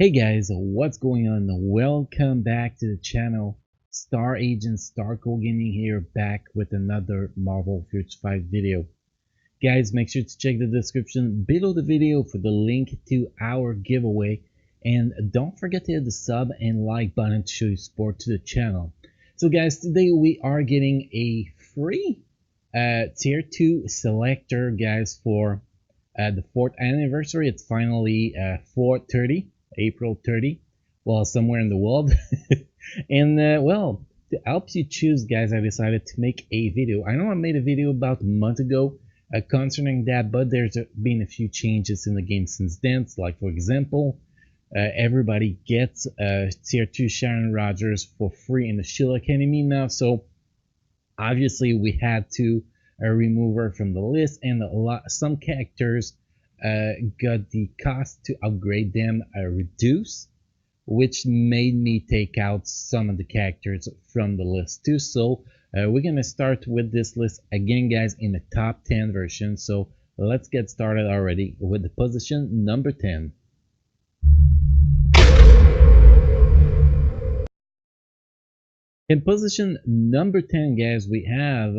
Hey guys, what's going on? Welcome back to the channel. Star Agent Starco Gaming here, back with another Marvel Future 5 video. Guys, make sure to check the description below the video for the link to our giveaway. And don't forget to hit the sub and like button to show your support to the channel. So guys, today we are getting a free tier 2 selector, guys, for the 4th anniversary. It's finally 4/30. April 30, well, somewhere in the world. And well, to help you choose, guys, I decided to make a video. I know I made a video about a month ago concerning that, but there's been a few changes in the game since then. So, like, for example, everybody gets tier 2 Sharon Rogers for free in the Shield Academy now. So obviously we had to remove her from the list, and some characters got the cost to upgrade them reduced, which made me take out some of the characters from the list too. So we're gonna start with this list again, guys, in the top 10 version. So let's get started already with the position number 10. In position number 10, guys, we have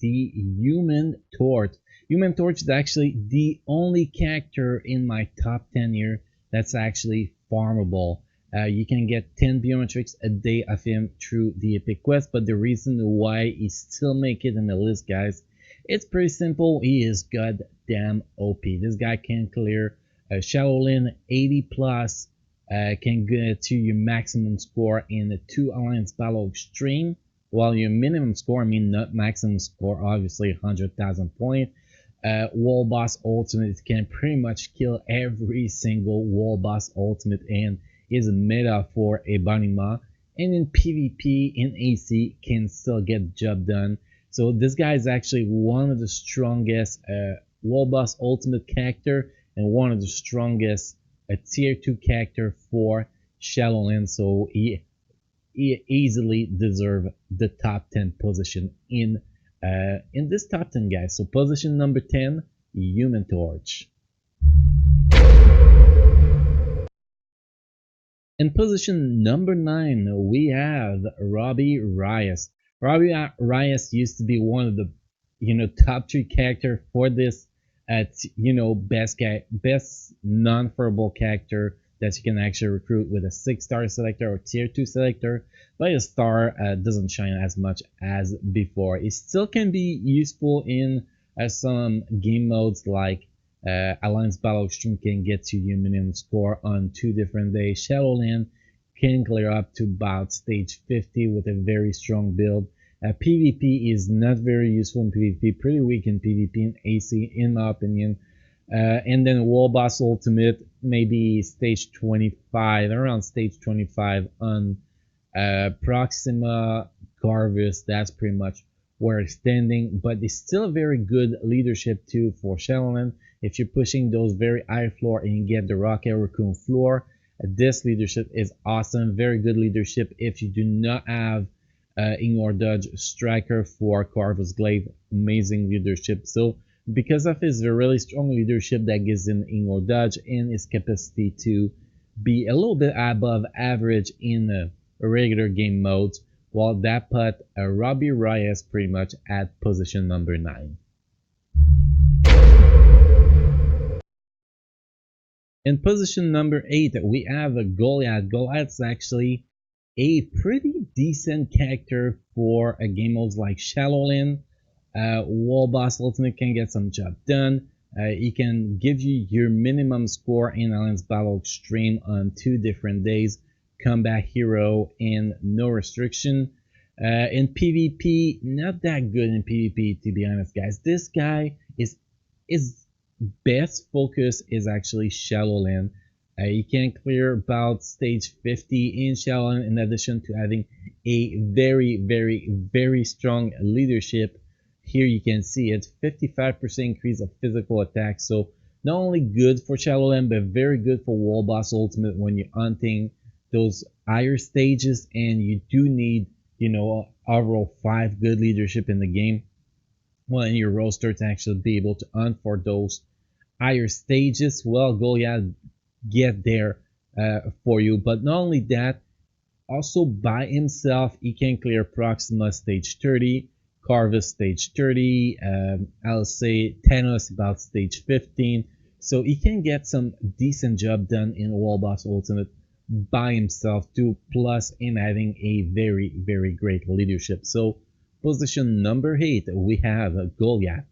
the Human Torch. Human Torch is actually the only character in my top 10 here that's actually farmable. You can get 10 biometrics a day of him through the epic quest, but the reason why he still make it in the list, guys, it's pretty simple. He is goddamn OP. This guy can clear Shaolin 80 plus, can get to your maximum score in the 2 Alliance Battle Extreme, while your minimum score, I mean not maximum score, obviously 100,000 point. Wall boss ultimate can pretty much kill every single wall boss ultimate and is a meta for a Banima. And in PvP, in AC, can still get the job done. So this guy is actually one of the strongest wall boss ultimate character and one of the strongest tier 2 character for Shaolin. So he easily deserve the top 10 position in this top 10, guys. So position number 10, Human Torch. In position number 9, we have Robbie Reyes. Robbie Reyes used to be one of the top 3 character for this best non-farmable character that you can actually recruit with a 6-star selector or tier 2 selector, but a star doesn't shine as much as before. It still can be useful in some game modes like Alliance Battle Extreme can get you your minimum score on 2 different days. Shadowland can clear up to about stage 50 with a very strong build. PvP is not very useful in PvP, pretty weak in PvP and AC in my opinion. And then Wall Boss Ultimate, maybe stage 25, around stage 25 on Proxima, Garvis. That's pretty much where it's standing, but it's still a very good leadership too for Shadowland. If you're pushing those very high floor and you get the Rocket Raccoon floor, this leadership is awesome. Very good leadership if you do not have Ignore Dodge Striker for Carver's Glaive. Amazing leadership. So because of his really strong leadership, that gives him Ignore Dodge and his capacity to be a little bit above average in regular game modes, while that put Robbie Reyes pretty much at position number 9. In position number 8, we have a Goliath. Goliath's actually a pretty decent character for a game modes like Shadowland. Wall Boss Ultimate can get some job done. He can give you your minimum score in Alliance Battle Extreme on 2 different days. Combat Hero and no restriction. In PvP, not that good in PvP, to be honest, guys. This guy is best focus is actually Shadowland. You can clear about stage 50 in Shadowland, in addition to having a very strong leadership. Here you can see it's 55% increase of physical attack. So not only good for Shadowland, but very good for Wall Boss Ultimate when you're hunting those higher stages and you do need, overall 5 good leadership in the game. Well, in your roster to actually be able to hunt for those higher stages. Well, Goliath get there for you. But not only that, also by himself, he can clear Proxima stage 30, Corvus stage 30, I'll say Thanos about stage 15. So he can get some decent job done in Wall Boss Ultimate by himself too, plus in having a very, very great leadership. So position number 8, we have Goliath.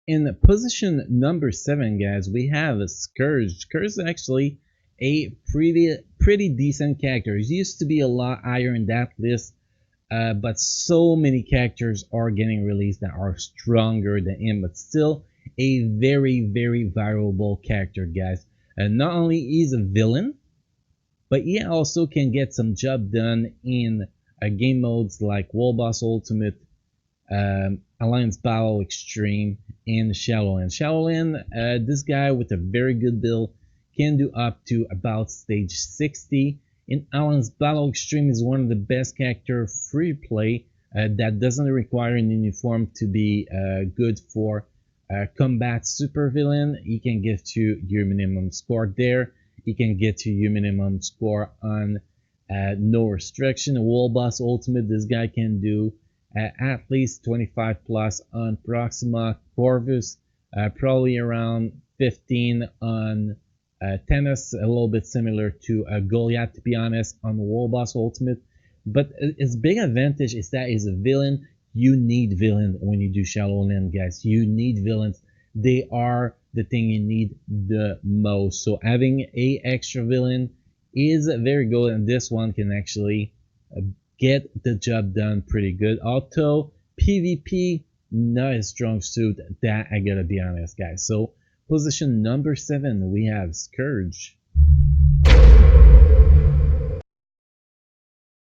In position number 7, guys, we have Scourge. Scourge is actually a pretty decent character. He used to be a lot higher in that list, but so many characters are getting released that are stronger than him, but still a very, very valuable character, guys. And not only is a villain, but he also can get some job done in game modes like Wall Boss Ultimate, Alliance Battle Extreme, and Shadowland. Shadowland, this guy with a very good build can do up to about stage 60. In Alliance Battle Extreme is one of the best character free play that doesn't require an uniform to be good for combat supervillain. He can get to your minimum score there. He can get to your minimum score on no restriction. Wall Boss Ultimate, this guy can do at least 25 plus on Proxima. Corvus, probably around 15 on Thanos, a little bit similar to Goliath, to be honest, on Wall Boss Ultimate. But its big advantage is that he's a villain. You need villain when you do Shadowland, guys. You need villains. They are the thing you need the most. So having a extra villain is very good, and this one can actually get the job done pretty good. Although PvP, not a strong suit, that I gotta be honest, guys. So position number 7, we have Scourge.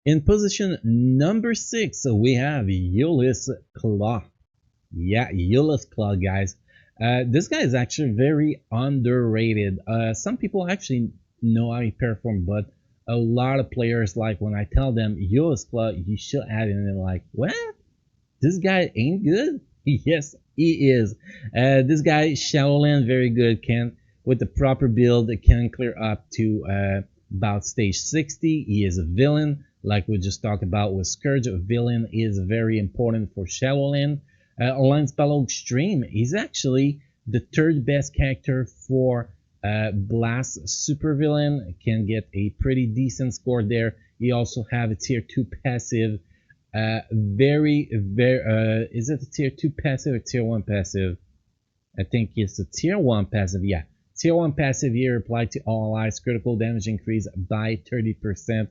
In position number 6, we have Euless Claw. Yeah, Euless Claw, guys. This guy is actually very underrated. Some people actually know how he performs, but a lot of players, like when I tell them Euless Claw, you should add it, and they're like, what? This guy ain't good? Yes, he is. This guy, Shadowland, very good. Can, with the proper build, can clear up to about stage 60. He is a villain, like we just talked about with Scourge. A villain is very important for Shadowland. Alliance Battle Extreme, he's actually the 3rd best character for Blast supervillain. Can get a pretty decent score there. He also have a tier 2 passive. Very, is it a tier 2 passive or tier 1 passive? I think it's a tier 1 passive, yeah. Tier 1 passive here applied to all allies, critical damage increase by 30%,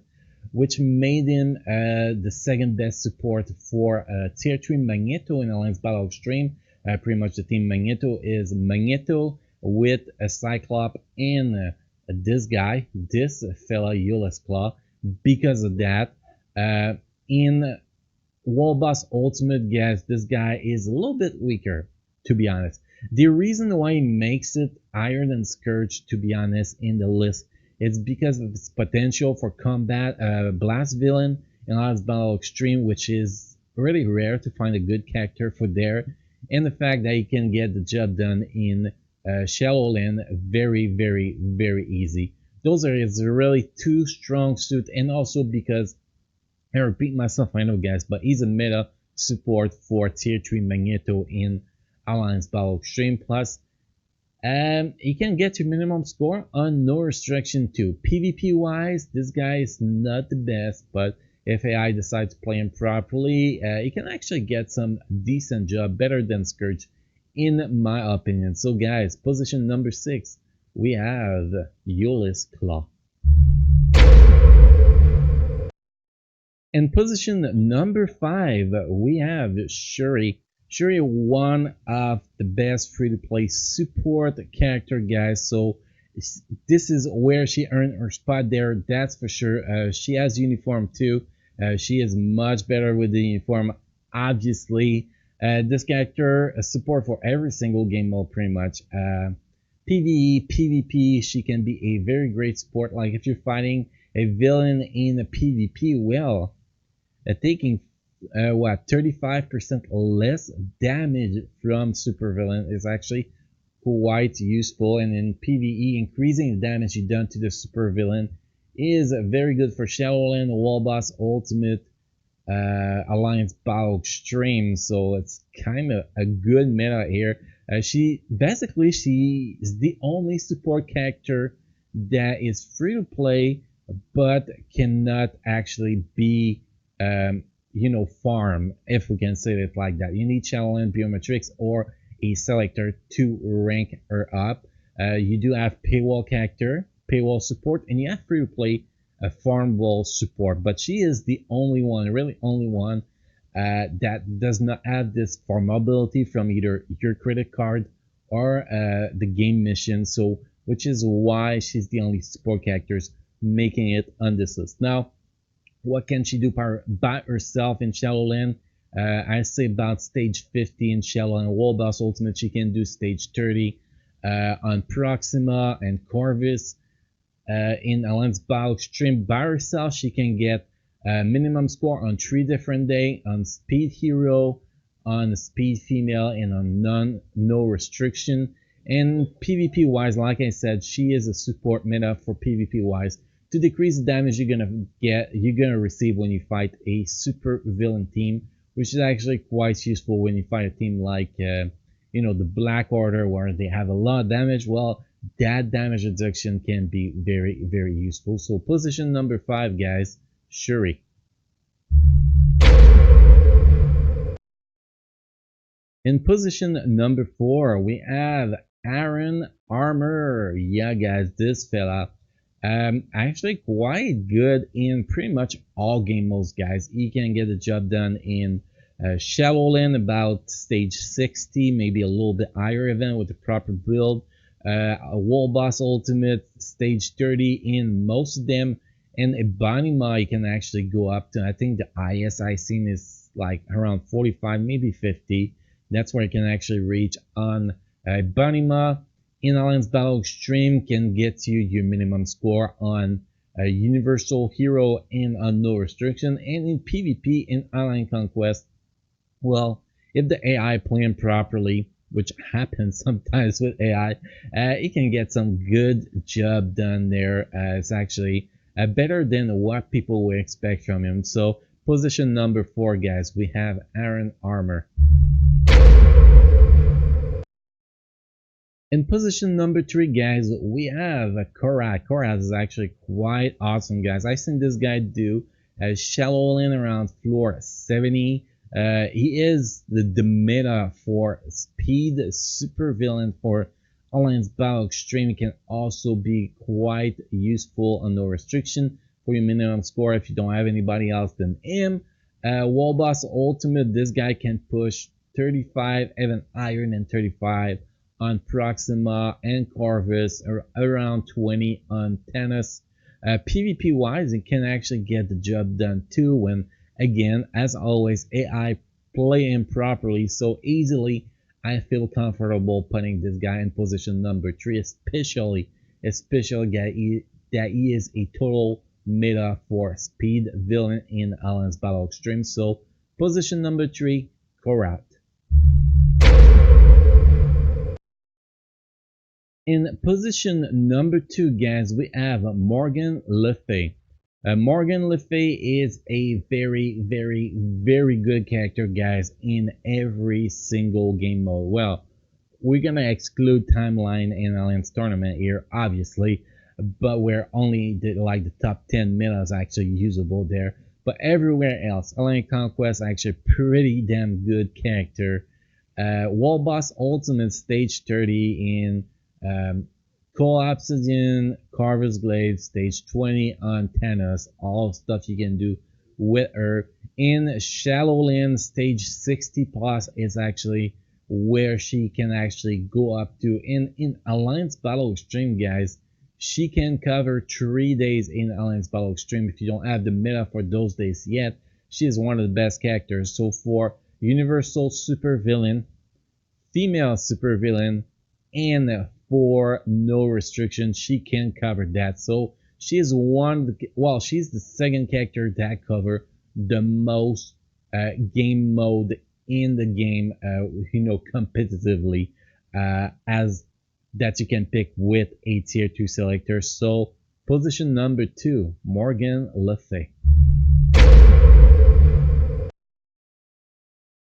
which made him the 2nd best support for tier 3 Magneto in Alliance Battle Extreme. Pretty much the team Magneto is Magneto with a Cyclops and this guy, this fella Euless Claw. Because of that, in Wall Boss Ultimate, guys, this guy is a little bit weaker, to be honest. The reason why he makes it higher than Scourge, to be honest, in the list, is because of its potential for combat Blast villain in Alliance Battle Extreme, which is really rare to find a good character for there, and the fact that he can get the job done in Shadowland very, very, very easy. Those are his really 2 strong suits, and also because, I repeat myself, I know, guys, but he's a meta support for tier 3 Magneto in Alliance Battle Extreme. Plus, he can get your minimum score on no restriction too. PvP wise, this guy is not the best, but if AI decides to play him properly, he can actually get some decent job, better than Scourge, in my opinion. So guys, position number 6, we have Euless Claw. In position number 5, we have Shuri. Shuri, one of the best free-to-play support character, guys. So this is where she earned her spot there, that's for sure. She has uniform too. She is much better with the uniform, obviously. This character support for every single game mode, pretty much. PvE, PvP, she can be a very great support. Like if you're fighting a villain in a PvP, well, taking what, 35% less damage from supervillain is actually quite useful, and in PvE, increasing the damage you done to the supervillain is very good for Shadowland, Wall Boss Ultimate, Alliance Battle Extreme, so it's kind of a good meta here. She is the only support character that is free to play, but cannot actually be, farm, if we can say it like that. You need Shadowland Biometrics or a Selector to rank her up. You do have paywall character, paywall support, and you have free to play a farmable support, but she is the only one, really only one, that does not have this farmability from either your credit card or the game mission. So, which is why she's the only support characters making it on this list. Now, what can she do by herself in Shadowland? I say about stage 50 in Shadowland. Wall Boss Ultimate, she can do stage 30 on Proxima and Corvus. In Alliance Battle Extreme by herself, she can get a minimum score on 3 different days, on Speed Hero, on Speed Female, and on no restriction. And PvP wise, like I said, she is a support meta for PvP wise to decrease the damage you're gonna receive when you fight a super villain team, which is actually quite useful when you fight a team like the Black Order, where they have a lot of damage. Well, that damage reduction can be very, very useful. So position number 5, guys, Shuri. In position number 4, we have Iron Armor. Yeah, guys, this fella, actually quite good in pretty much all game modes, guys. He can get the job done in Shadowland about stage 60, maybe a little bit higher event with the proper build. A Wall Boss Ultimate stage 30 in most of them, and a Banima you can actually go up to. I think the highest I've seen is like around 45, maybe 50. That's where you can actually reach on Banima. In Alliance Battle Extreme can get you your minimum score on Universal Hero and on No Restriction. And in PvP in Alliance Conquest, well, if the AI planned properly, which happens sometimes with AI, it can get some good job done there. It's actually better than what people would expect from him. So position number 4, guys, we have Iron Armor. In position number 3, guys, we have Korath. Korath is actually quite awesome, guys. I've seen this guy do Shadowland around floor 70. He is the meta for speed super villain for Alliance Battle Extreme. He can also be quite useful on No Restriction for your minimum score if you don't have anybody else than him. Wall Boss Ultimate, this guy can push 35, even higher than 35 on Proxima and Corvus, or around 20 on Tennis. PvP wise, it can actually get the job done too when, again, as always, AI play him properly. So easily, I feel comfortable putting this guy in position number 3, especially that he is a total meta for speed villain in Alliance Battle Extreme. So position number 3, Korath. In position number 2, guys, we have Morgan Le Fay. Morgan Le Fay is a very, very, very good character, guys, in every single game mode. Well, we're gonna exclude Timeline and Alliance Tournament here, obviously, but we're only the top 10 metas actually usable there. But everywhere else, Alliance Conquest actually pretty damn good character. Wall Boss Ultimate stage 30 in Obsidian, Carver's Glaive, stage 20 on Thanos, all stuff you can do with her. In Shadowland, stage 60 plus is actually where she can actually go up to. In Alliance Battle Extreme, guys, she can cover 3 days in Alliance Battle Extreme. If you don't have the meta for those days yet, she is one of the best characters. So for Universal Super Villain, Female Super Villain, and for No Restriction, she can cover that. So she is she's the second character that cover the most game mode in the game, competitively, as that you can pick with a tier 2 selector. So position number 2, Morgan Le Fay.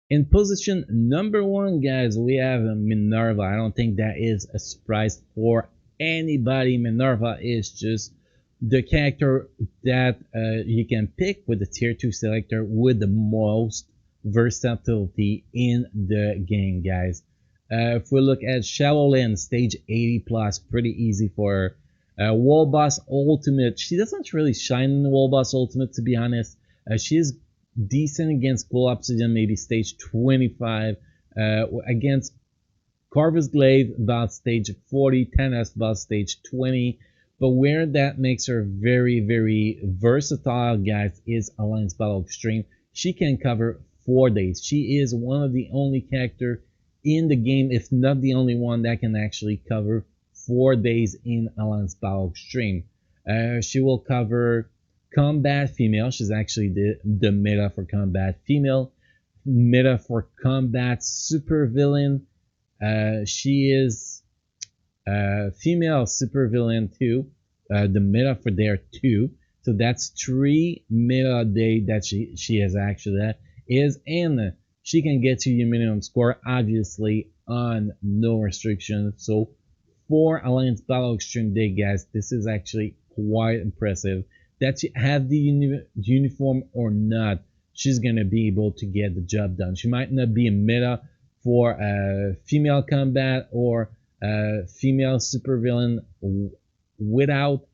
In position number 1, guys, we have Minerva. I don't think that is a surprise for anybody. Minerva is just the character that you can pick with the tier 2 selector with the most versatility in the game, guys. If we look at Shadowland stage 80 plus, pretty easy for her. Wall Boss Ultimate, she doesn't really shine in the Wall Boss Ultimate, to be honest. She is decent against Full Obsidian, maybe stage 25. Against Carver's Glaive, about stage 40. Tennis, about stage 20. But where that makes her very, very versatile, guys, is Alliance Battle Extreme. She can cover 4 days. She is one of the only character in the game, if not the only one, that can actually cover 4 days in Alliance Battle Extreme. She will cover combat female. She's actually the meta for combat female. Meta for combat supervillain. She is female supervillain too. The meta for there too. So that's 3 meta a day that she has actually that is, and she can get to your minimum score obviously on no restriction. So for Alliance Battle Extreme Day, guys, this is actually quite impressive. That you have the uniform or not, she's gonna be able to get the job done. She might not be a meta for female combat or female supervillain without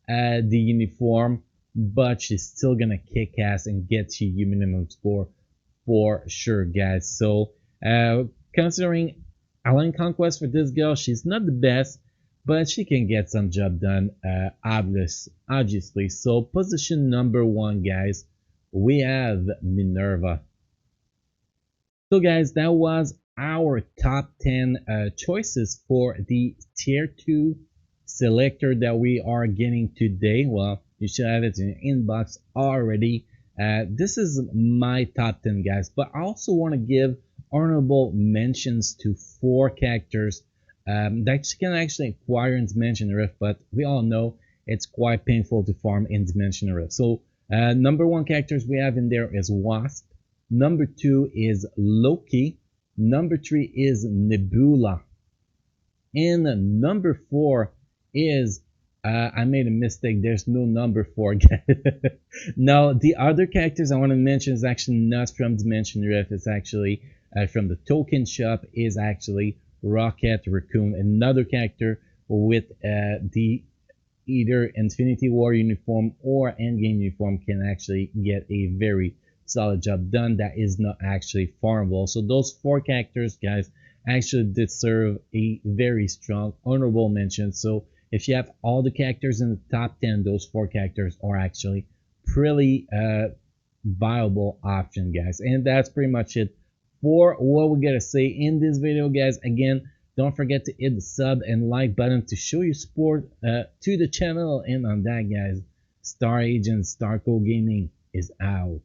the uniform, but she's still gonna kick ass and get you your minimum score for sure, guys. So considering Alliance Conquest for this girl, she's not the best, but she can get some job done, obviously. So position number 1, guys, we have Minerva. So guys, that was our top 10 choices for the tier 2 selector that we are getting today. Well, you should have it in your inbox already. This is my top 10, guys, but I also want to give honorable mentions to 4 characters that you can actually acquire in Dimension Rift, but we all know it's quite painful to farm in Dimension Rift. So number 1 characters we have in there is Wasp. Number 2 is Loki. Number 3 is Nebula. And number 4 is I made a mistake. There's no number 4. Now, the other characters I want to mention is actually not from Dimension Rift. It's actually from the token shop, is actually Rocket Raccoon, another character with the either Infinity War uniform or Endgame uniform, can actually get a very solid job done that is not actually farmable. So those 4 characters, guys, actually deserve a very strong honorable mention. So if you have all the characters in the top 10, those 4 characters are actually pretty viable option, guys. And that's pretty much it for what we gotta say in this video, guys. Again, don't forget to hit the sub and like button to show your support to the channel. And on that, guys, Star Agent Starco Gaming is out.